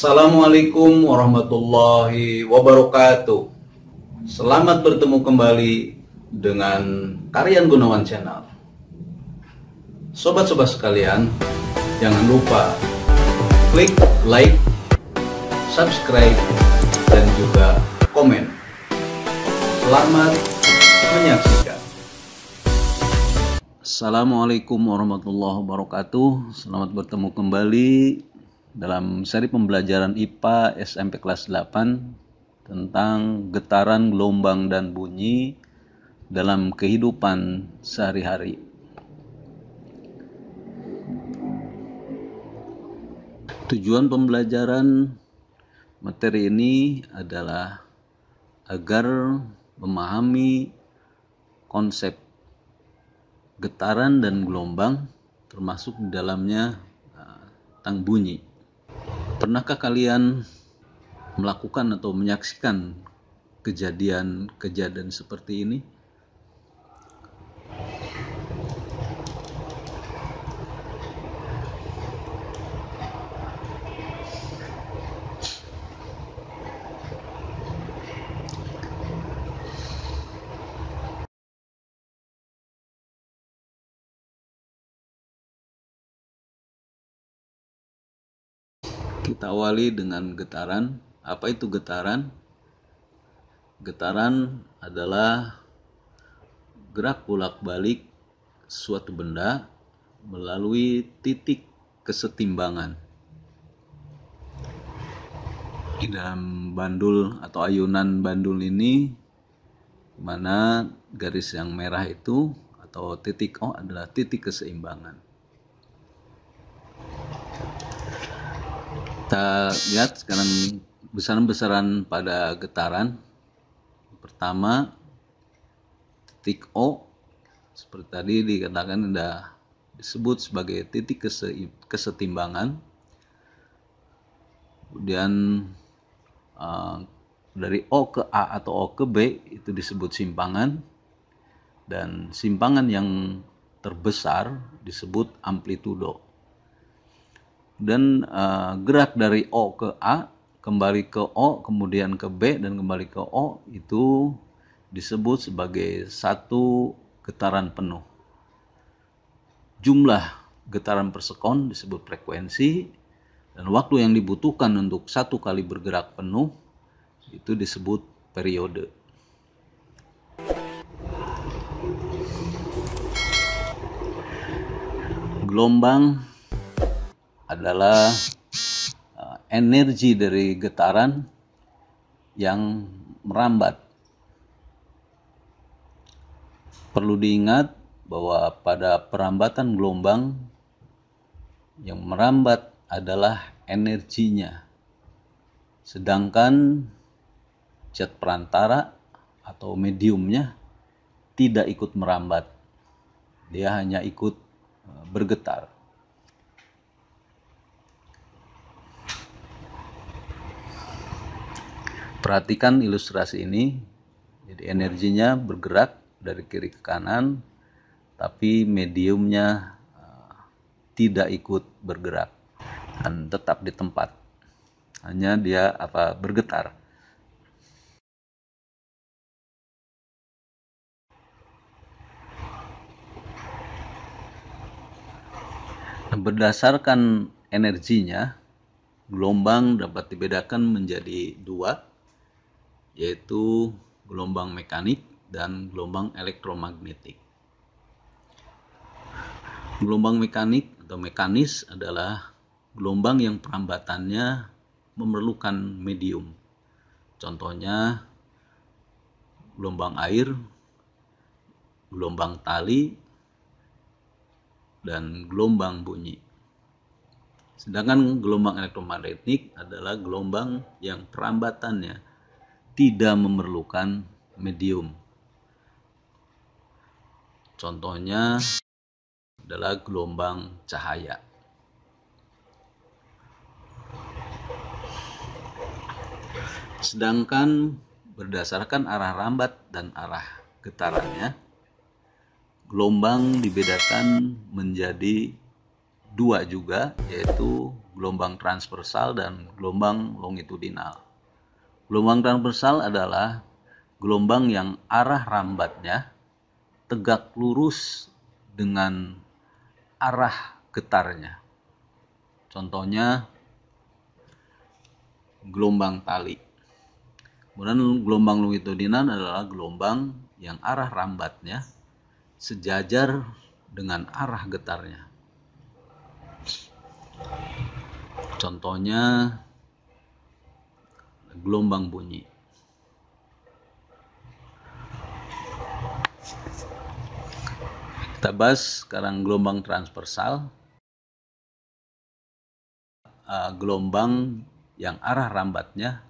Assalamualaikum warahmatullahi wabarakatuh. Selamat bertemu kembali dengan Karyan Gunawan Channel. Sobat-sobat sekalian, jangan lupa klik like, subscribe, dan juga komen. Selamat menyaksikan. Assalamualaikum warahmatullahi wabarakatuh. Selamat bertemu kembali dalam seri pembelajaran IPA SMP kelas 8 tentang getaran, gelombang, dan bunyi dalam kehidupan sehari-hari. Tujuan pembelajaran materi ini adalah agar memahami konsep getaran dan gelombang, termasuk di dalamnya tentang bunyi. Pernahkah kalian melakukan atau menyaksikan kejadian seperti ini? Kita awali dengan getaran. Apa itu getaran? Getaran adalah gerak bolak-balik suatu benda melalui titik kesetimbangan. Di dalam bandul atau ayunan bandul ini, mana garis yang merah itu atau titik O adalah titik keseimbangan. Kita lihat sekarang besaran-besaran pada getaran. Pertama, titik O seperti tadi dikatakan sudah disebut sebagai titik kesetimbangan. Kemudian dari O ke A atau O ke B itu disebut simpangan, dan simpangan yang terbesar disebut amplitudo. Dan gerak dari O ke A, kembali ke O, kemudian ke B, dan kembali ke O itu disebut sebagai satu getaran penuh. Jumlah getaran per sekon disebut frekuensi, dan waktu yang dibutuhkan untuk satu kali bergerak penuh itu disebut periode. Gelombang adalah energi dari getaran yang merambat. Perlu diingat bahwa pada perambatan gelombang yang merambat adalah energinya, sedangkan zat perantara atau mediumnya tidak ikut merambat, dia hanya ikut bergetar. Perhatikan ilustrasi ini. Jadi energinya bergerak dari kiri ke kanan, tapi mediumnya tidak ikut bergerak dan tetap di tempat. Hanya dia bergetar. Berdasarkan energinya, gelombang dapat dibedakan menjadi dua, yaitu gelombang mekanik dan gelombang elektromagnetik. Gelombang mekanik atau mekanis adalah gelombang yang perambatannya memerlukan medium. Contohnya gelombang air, gelombang tali, dan gelombang bunyi. Sedangkan gelombang elektromagnetik adalah gelombang yang perambatannya tidak memerlukan medium. Contohnya adalah gelombang cahaya. Sedangkan berdasarkan arah rambat dan arah getarannya, gelombang dibedakan menjadi dua juga, yaitu gelombang transversal dan gelombang longitudinal. Gelombang transversal adalah gelombang yang arah rambatnya tegak lurus dengan arah getarnya. Contohnya gelombang tali. Kemudian gelombang longitudinal adalah gelombang yang arah rambatnya sejajar dengan arah getarnya. Contohnya gelombang bunyi. Kita bahas sekarang gelombang transversal. Gelombang yang arah rambatnya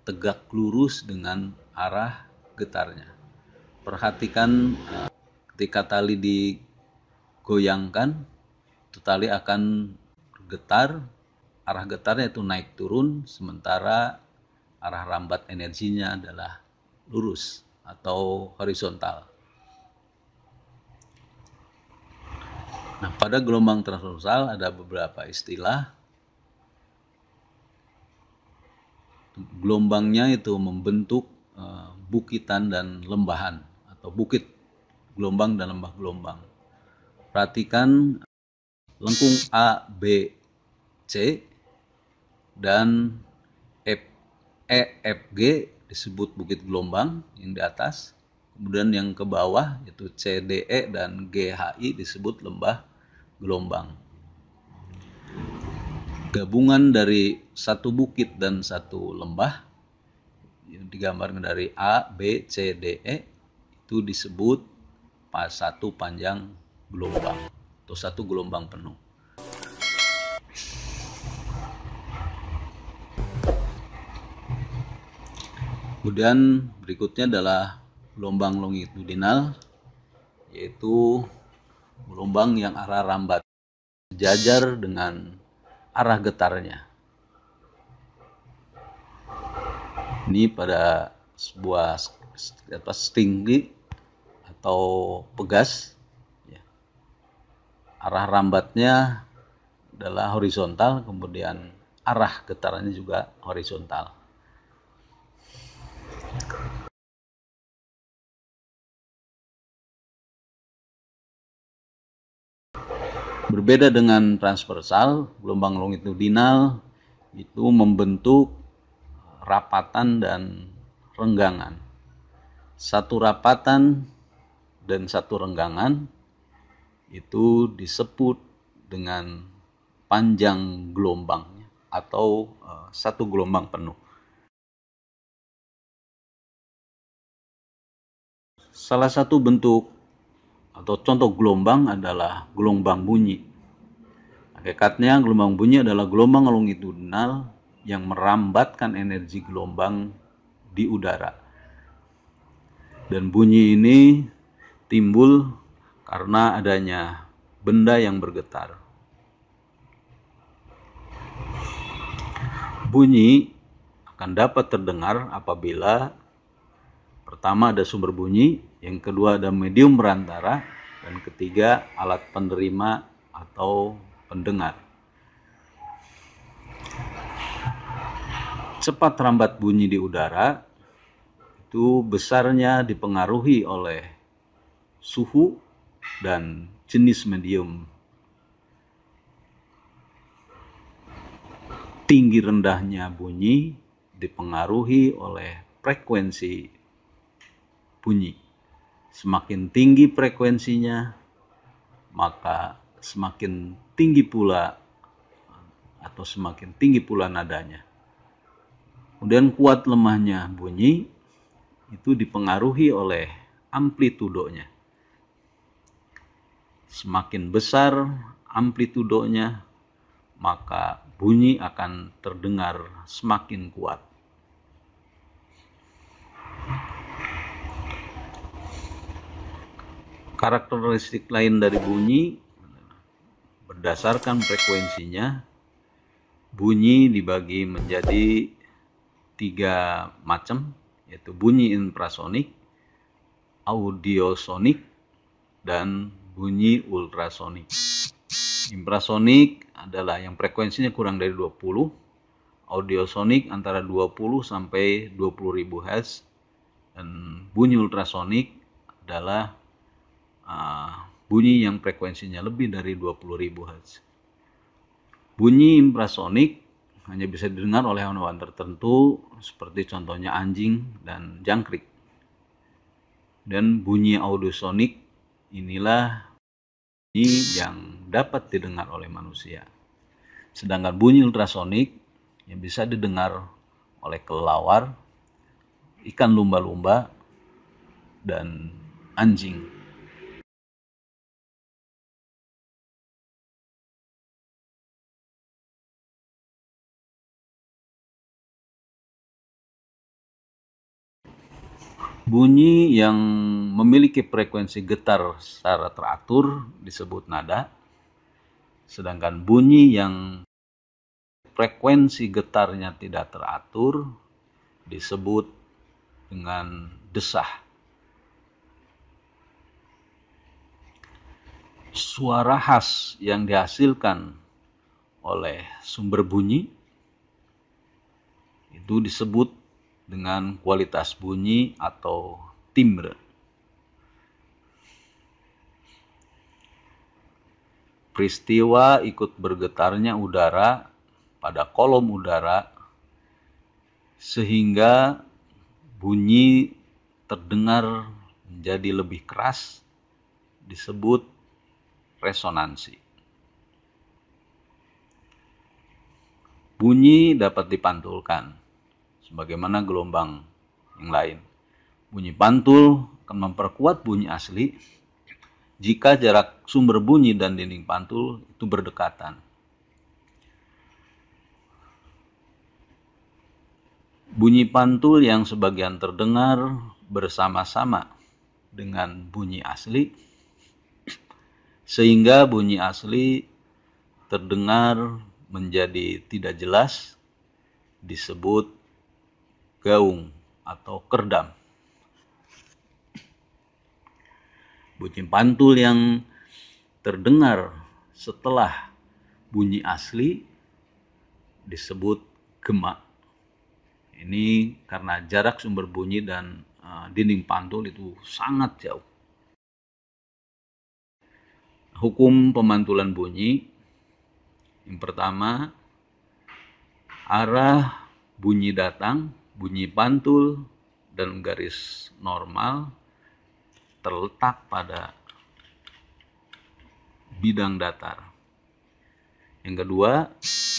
tegak lurus dengan arah getarnya. Perhatikan ketika tali digoyangkan, itu tali akan bergetar, arah getarnya itu naik turun, sementara arah rambat energinya adalah lurus atau horizontal. Nah, pada gelombang transversal ada beberapa istilah. Gelombangnya itu membentuk bukitan dan lembahan atau bukit gelombang dan lembah gelombang. Perhatikan lengkung A, B, C dan E, F, G disebut bukit gelombang yang di atas. Kemudian yang ke bawah itu C, D, E dan G, H, I disebut lembah gelombang. Gabungan dari satu bukit dan satu lembah yang digambarkan dari A, B, C, D, E itu disebut satu panjang gelombang atau satu gelombang penuh. Kemudian berikutnya adalah gelombang longitudinal, yaitu gelombang yang arah rambat sejajar dengan arah getarnya. Ini pada sebuah stinggi atau pegas, ya. Arah rambatnya adalah horizontal, kemudian arah getarannya juga horizontal. Berbeda dengan transversal, gelombang longitudinal itu membentuk rapatan dan renggangan. Satu rapatan dan satu renggangan itu disebut dengan panjang gelombangnya atau satu gelombang penuh. Salah satu bentuk atau contoh gelombang adalah gelombang bunyi. Hakikatnya gelombang bunyi adalah gelombang longitudinal yang merambatkan energi gelombang di udara. Dan bunyi ini timbul karena adanya benda yang bergetar. Bunyi akan dapat terdengar apabila pertama ada sumber bunyi, yang kedua ada medium perantara, dan ketiga alat penerima atau pendengar. Cepat rambat bunyi di udara itu besarnya dipengaruhi oleh suhu dan jenis medium. Tinggi rendahnya bunyi dipengaruhi oleh frekuensi bunyi. Semakin tinggi frekuensinya, maka semakin tinggi pula atau semakin tinggi pula nadanya. Kemudian kuat lemahnya bunyi itu dipengaruhi oleh amplitudonya. Semakin besar amplitudonya, maka bunyi akan terdengar semakin kuat. Karakteristik lain dari bunyi berdasarkan frekuensinya, bunyi dibagi menjadi 3 macam, yaitu bunyi infrasonik, audiosonik, dan bunyi ultrasonik. Infrasonik adalah yang frekuensinya kurang dari 20, audiosonik antara 20 sampai 20.000 Hz, dan bunyi ultrasonik adalah bunyi yang frekuensinya lebih dari 20.000 Hz. Bunyi infrasonik hanya bisa didengar oleh hewan tertentu seperti contohnya anjing dan jangkrik. Dan bunyi audiosonik inilah bunyi yang dapat didengar oleh manusia. Sedangkan bunyi ultrasonik yang bisa didengar oleh kelelawar, ikan lumba-lumba, dan anjing. Bunyi yang memiliki frekuensi getar secara teratur disebut nada, sedangkan bunyi yang frekuensi getarnya tidak teratur disebut dengan desah. Suara khas yang dihasilkan oleh sumber bunyi itu disebut dengan kualitas bunyi atau timbre. Peristiwa ikut bergetarnya udara pada kolom udara sehingga bunyi terdengar menjadi lebih keras disebut resonansi. Bunyi dapat dipantulkan sebagaimana gelombang yang lain. Bunyi pantul akan memperkuat bunyi asli jika jarak sumber bunyi dan dinding pantul itu berdekatan. Bunyi pantul yang sebagian terdengar bersama-sama dengan bunyi asli, sehingga bunyi asli terdengar menjadi tidak jelas, disebut gaung atau kerdam. Bunyi pantul yang terdengar setelah bunyi asli disebut gema. Ini karena jarak sumber bunyi dan dinding pantul itu sangat jauh. Hukum pemantulan bunyi, yang pertama, arah bunyi datang, bunyi pantul, dan garis normal terletak pada bidang datar. Yang kedua,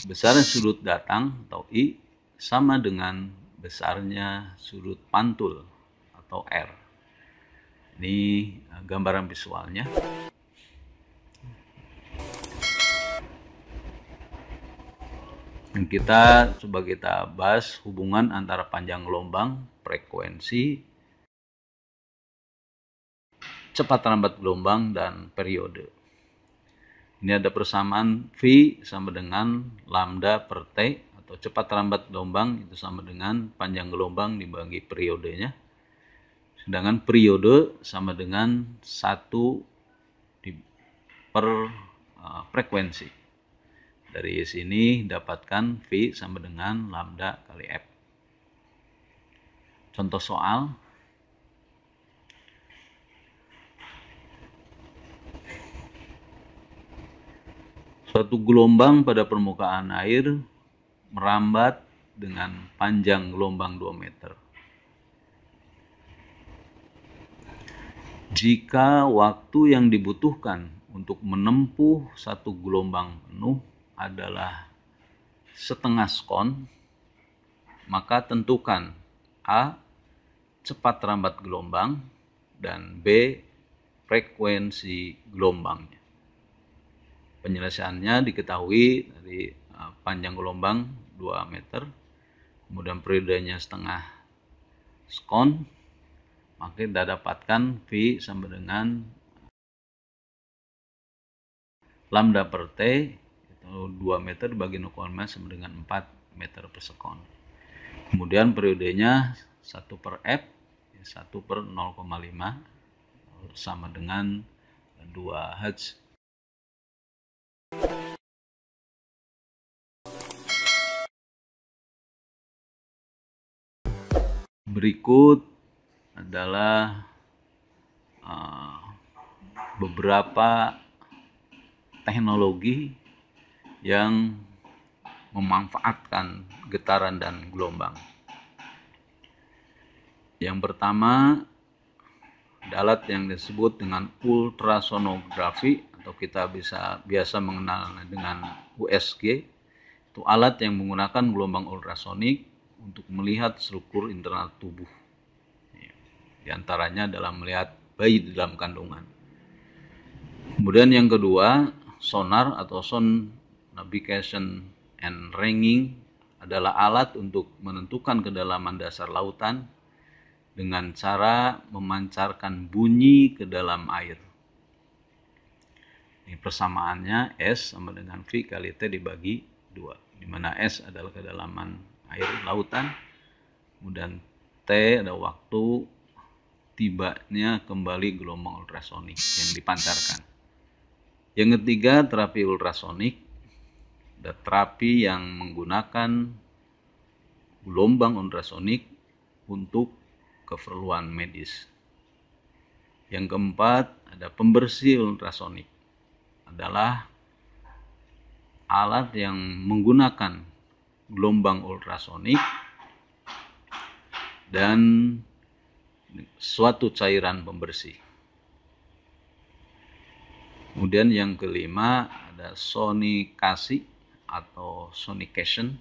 besarnya sudut datang atau I sama dengan besarnya sudut pantul atau R. Ini gambaran visualnya. Dan coba kita bahas hubungan antara panjang gelombang, frekuensi, cepat lambat gelombang, dan periode. Ini ada persamaan V sama dengan lambda per T, atau cepat lambat gelombang itu sama dengan panjang gelombang dibagi periodenya. Sedangkan periode sama dengan 1 per frekuensi. Dari sini dapatkan V sama dengan lambda kali F. Contoh soal. Suatu gelombang pada permukaan air merambat dengan panjang gelombang 2 meter. Jika waktu yang dibutuhkan untuk menempuh satu gelombang penuh adalah setengah sekon, maka tentukan A. cepat rambat gelombang, dan B. frekuensi gelombangnya. Penyelesaiannya diketahui dari panjang gelombang 2 meter, kemudian periodenya setengah sekon, maka kita dapatkan V sama dengan lambda per T, itu 2 meter dibagi 0,5 sama dengan 4 meter per sekon. Kemudian periodenya 1 per F, 1 per 0,5 sama dengan 2 Hz. Berikut adalah beberapa teknologi yang memanfaatkan getaran dan gelombang. Yang pertama, alat yang disebut dengan ultrasonografi atau kita biasa mengenal dengan USG. Itu alat yang menggunakan gelombang ultrasonik untuk melihat struktur internal tubuh. Di antaranya dalam melihat bayi di dalam kandungan. Kemudian yang kedua, sonar atau sound navigation and ranging adalah alat untuk menentukan kedalaman dasar lautan dengan cara memancarkan bunyi ke dalam air. Ini persamaannya S sama dengan V kali T dibagi 2, di mana S adalah kedalaman air lautan, kemudian T ada waktu tibanya kembali gelombang ultrasonik yang dipancarkan. Yang ketiga, terapi ultrasonik. Ada terapi yang menggunakan gelombang ultrasonik untuk keperluan medis. Yang keempat, ada pembersih ultrasonik. Adalah alat yang menggunakan gelombang ultrasonik dan suatu cairan pembersih. Kemudian yang kelima ada sonikasi atau sonication.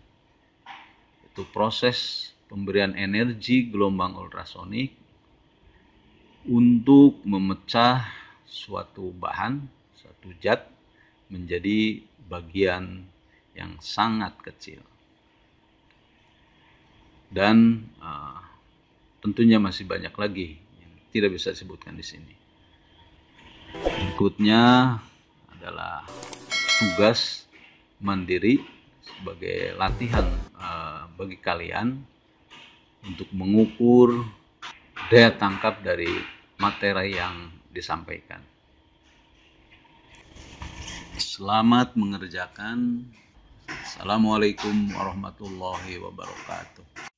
Itu proses pemberian energi gelombang ultrasonik untuk memecah suatu bahan, suatu zat menjadi bagian yang sangat kecil. Dan tentunya masih banyak lagi yang tidak bisa disebutkan di sini. Berikutnya adalah tugas mandiri sebagai latihan bagi kalian untuk mengukur daya tangkap dari materi yang disampaikan. Selamat mengerjakan. Assalamualaikum warahmatullahi wabarakatuh.